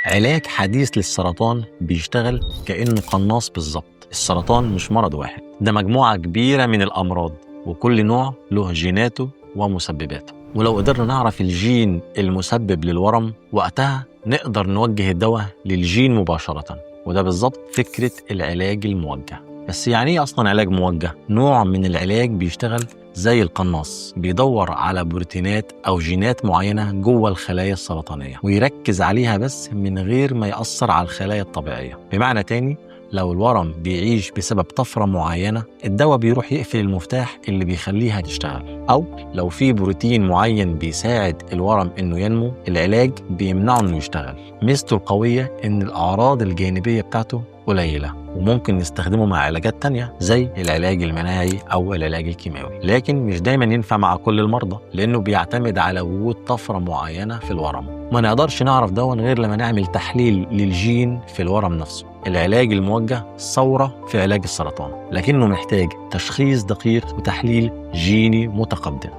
علاج حديث للسرطان بيشتغل كأنه قناص بالظبط. السرطان مش مرض واحد، ده مجموعة كبيرة من الأمراض، وكل نوع له جيناته ومسبباته. ولو قدرنا نعرف الجين المسبب للورم، وقتها نقدر نوجه الدواء للجين مباشرة. وده بالظبط فكرة العلاج الموجه. بس يعني ايه اصلا علاج موجه؟ نوع من العلاج بيشتغل زي القناص، بيدور على بروتينات او جينات معينه جوه الخلايا السرطانيه ويركز عليها بس من غير ما ياثر على الخلايا الطبيعيه. بمعنى تاني، لو الورم بيعيش بسبب طفره معينه، الدواء بيروح يقفل المفتاح اللي بيخليها تشتغل. او لو في بروتين معين بيساعد الورم انه ينمو، العلاج بيمنعه انه يشتغل. ميزته القويه ان الاعراض الجانبيه بتاعته قليلة، وممكن نستخدمه مع علاجات تانية زي العلاج المناعي أو العلاج الكيماوي. لكن مش دايما ينفع مع كل المرضى، لأنه بيعتمد على وجود طفرة معينة في الورم. ما نقدرش نعرف ده غير لما نعمل تحليل للجين في الورم نفسه. العلاج الموجه ثورة في علاج السرطان، لكنه محتاج تشخيص دقيق وتحليل جيني متقدم.